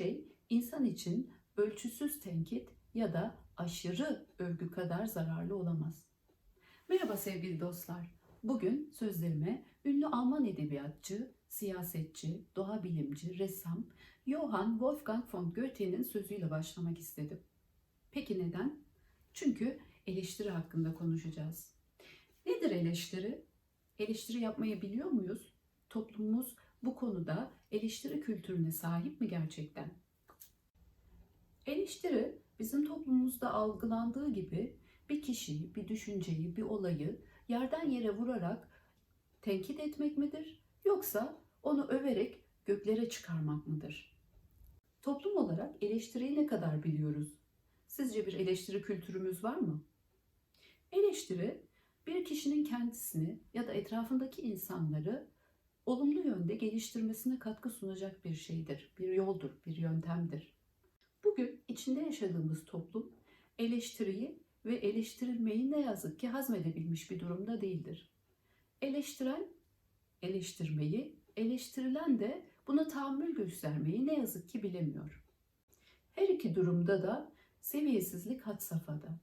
şey insan için ölçüsüz tenkit ya da aşırı övgü kadar zararlı olamaz. Merhaba sevgili dostlar. Bugün sözlerime ünlü Alman edebiyatçı, siyasetçi, doğa bilimci, ressam Johann Wolfgang von Goethe'nin sözüyle başlamak istedim. Peki neden? Çünkü eleştiri hakkında konuşacağız. Nedir eleştiri? Eleştiri yapmayı biliyor muyuz? Toplumumuz bu konuda eleştiri kültürüne sahip mi gerçekten? Eleştiri bizim toplumumuzda algılandığı gibi bir kişiyi, bir düşünceyi, bir olayı yerden yere vurarak tenkit etmek midir? Yoksa onu överek göklere çıkarmak mıdır? Toplum olarak eleştiriyi ne kadar biliyoruz? Sizce bir eleştiri kültürümüz var mı? Eleştiri bir kişinin kendisini ya da etrafındaki insanları olumlu yönde geliştirmesine katkı sunacak bir şeydir, bir yoldur, bir yöntemdir. Bugün içinde yaşadığımız toplum eleştiriyi ve eleştirilmeyi ne yazık ki hazmedebilmiş bir durumda değildir. Eleştiren eleştirmeyi, eleştirilen de buna tahammül göstermeyi ne yazık ki bilemiyor. Her iki durumda da seviyesizlik had safhada.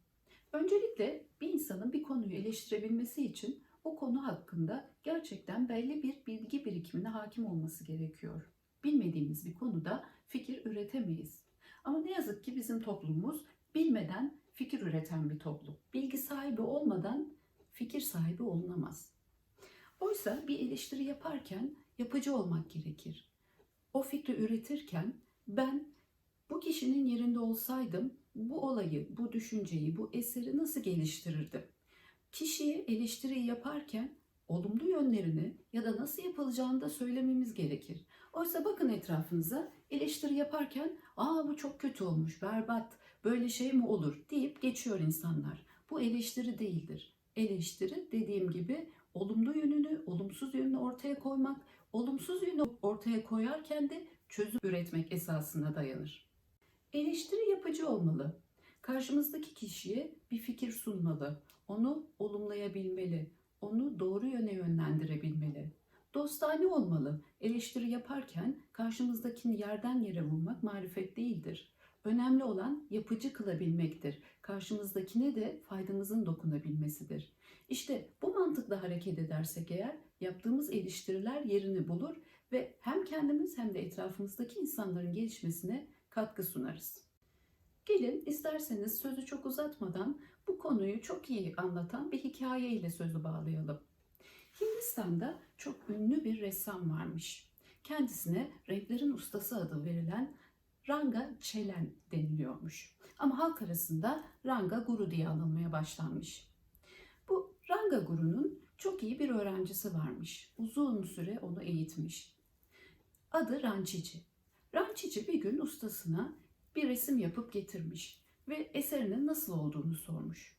Öncelikle bir insanın bir konuyu eleştirebilmesi için o konu hakkında gerçekten belli bir bilgi birikimine hakim olması gerekiyor. Bilmediğimiz bir konuda fikir üretemeyiz. Ama ne yazık ki bizim toplumumuz bilmeden fikir üreten bir toplum. Bilgi sahibi olmadan fikir sahibi olunamaz. Oysa bir eleştiri yaparken yapıcı olmak gerekir. O fikri üretirken ben bu kişinin yerinde olsaydım bu olayı, bu düşünceyi, bu eseri nasıl geliştirirdim? Kişiye eleştiri yaparken olumlu yönlerini ya da nasıl yapılacağını da söylememiz gerekir. Oysa bakın etrafınıza eleştiri yaparken bu çok kötü olmuş, berbat, böyle şey mi olur deyip geçiyor insanlar. Bu eleştiri değildir. Eleştiri dediğim gibi olumlu yönünü, olumsuz yönünü ortaya koymak, olumsuz yönünü ortaya koyarken de çözüm üretmek esasına dayanır. Eleştiri yapıcı olmalı. Karşımızdaki kişiye bir fikir sunmalı. Onu olumlayabilmeli. Onu doğru yöne yönlendirebilmeli. Dostane olmalı. Eleştiri yaparken karşımızdakini yerden yere vurmak marifet değildir. Önemli olan yapıcı kılabilmektir. Karşımızdakine de faydamızın dokunabilmesidir. İşte bu mantıkla hareket edersek eğer yaptığımız eleştiriler yerini bulur ve hem kendimiz hem de etrafımızdaki insanların gelişmesine katkı sunarız. Gelin isterseniz sözü çok uzatmadan bu konuyu çok iyi anlatan bir hikaye ile sözü bağlayalım. Hindistan'da çok ünlü bir ressam varmış. Kendisine renklerin ustası adı verilen Ranga Çelen deniliyormuş. Ama halk arasında Ranga Guru diye anılmaya başlanmış. Bu Ranga Guru'nun çok iyi bir öğrencisi varmış. Uzun süre onu eğitmiş. Adı Ranchici. Ranchici bir gün ustasına bir resim yapıp getirmiş ve eserinin nasıl olduğunu sormuş.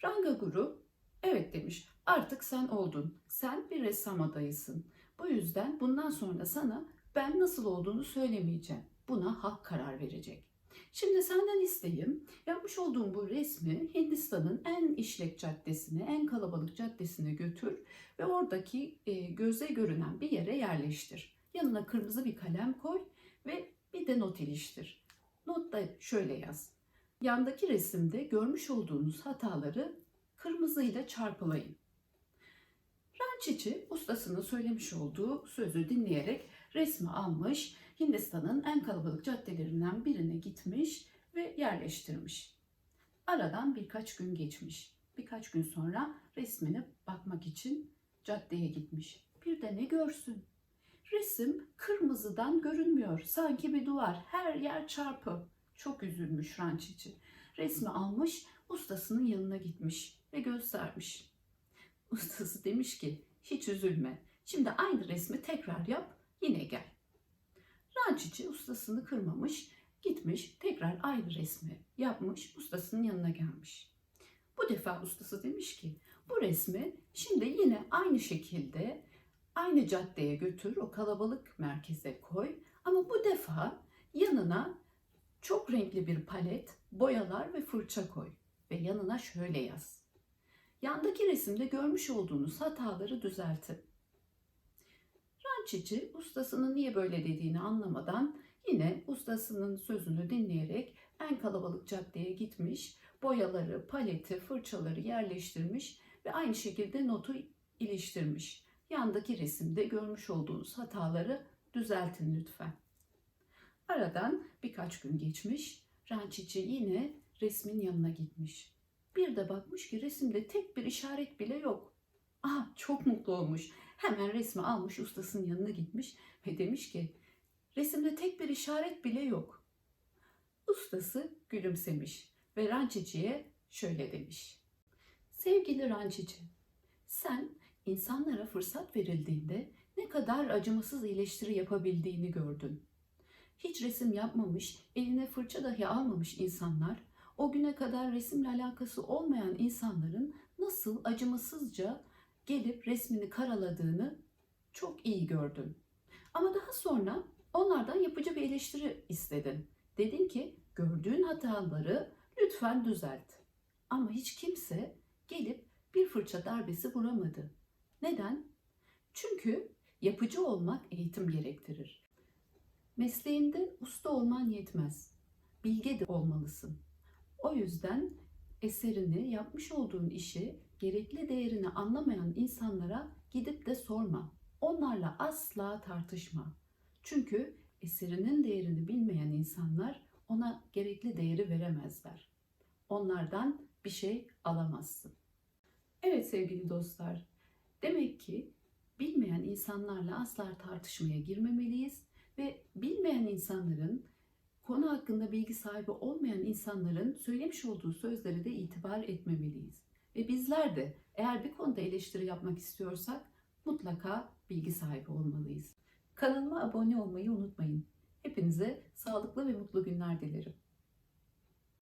Ranga Guru, evet demiş, artık sen oldun, sen bir ressam adayısın. Bu yüzden bundan sonra sana ben nasıl olduğunu söylemeyeceğim. Buna halk karar verecek. Şimdi senden isteğim, yapmış olduğum bu resmi Hindistan'ın en işlek caddesine, en kalabalık caddesine götür ve oradaki göze görünen bir yere yerleştir. Yanına kırmızı bir kalem koy ve bir de not iliştir. Notta şöyle yaz. Yandaki resimde görmüş olduğunuz hataları kırmızıyla çarpılayın. Ranchici ustasının söylemiş olduğu sözü dinleyerek resmi almış, Hindistan'ın en kalabalık caddelerinden birine gitmiş ve yerleştirmiş. Aradan birkaç gün geçmiş. Birkaç gün sonra resmine bakmak için caddeye gitmiş. Bir de ne görsün? Resim kırmızıdan görünmüyor. Sanki bir duvar. Her yer çarpı. Çok üzülmüş Ranchici. Resmi almış, ustasının yanına gitmiş ve göstermiş. Ustası demiş ki, hiç üzülme. Şimdi aynı resmi tekrar yap, yine gel. Ranchici ustasını kırmamış, gitmiş tekrar aynı resmi yapmış, ustasının yanına gelmiş. Bu defa ustası demiş ki, bu resmi şimdi yine aynı şekilde aynı caddeye götür, o kalabalık merkeze koy. Ama bu defa yanına çok renkli bir palet, boyalar ve fırça koy. Ve yanına şöyle yaz. Yandaki resimde görmüş olduğunuz hataları düzeltin. Ranchici ustasının niye böyle dediğini anlamadan Yine ustasının sözünü dinleyerek en kalabalık caddeye gitmiş, boyaları, paleti, fırçaları yerleştirmiş ve aynı şekilde notu iliştirmiş. Yandaki resimde görmüş olduğunuz hataları düzeltin lütfen. Aradan birkaç gün geçmiş, rançici yine resmin yanına gitmiş. Bir de bakmış ki resimde tek bir işaret bile yok. Ah, çok mutlu olmuş. Hemen resmi almış, ustasının yanına gitmiş ve demiş ki resimde tek bir işaret bile yok. Ustası gülümsemiş ve rançiciye şöyle demiş. Sevgili rançici, sen insanlara fırsat verildiğinde ne kadar acımasız eleştiri yapabildiğini gördün. Hiç resim yapmamış, eline fırça dahi almamış insanlar, o güne kadar resimle alakası olmayan insanların nasıl acımasızca gelip resmini karaladığını çok iyi gördün. Ama daha sonra onlardan yapıcı bir eleştiri istedin. Dedin ki gördüğün hataları lütfen düzelt. Ama hiç kimse gelip bir fırça darbesi vuramadı. Neden? Çünkü yapıcı olmak eğitim gerektirir. Mesleğinde usta olman yetmez. Bilge de olmalısın. O yüzden eserini, yapmış olduğun işi gerekli değerini anlamayan insanlara gidip de sorma. Onlarla asla tartışma. Çünkü eserinin değerini bilmeyen insanlar ona gerekli değeri veremezler. Onlardan bir şey alamazsın. Evet sevgili dostlar, demek ki bilmeyen insanlarla asla tartışmaya girmemeliyiz ve bilmeyen insanların, konu hakkında bilgi sahibi olmayan insanların söylemiş olduğu sözlere de itibar etmemeliyiz. Ve bizler de eğer bir konuda eleştiri yapmak istiyorsak mutlaka bilgi sahibi olmalıyız. Kanalıma abone olmayı unutmayın. Hepinize sağlıklı ve mutlu günler dilerim.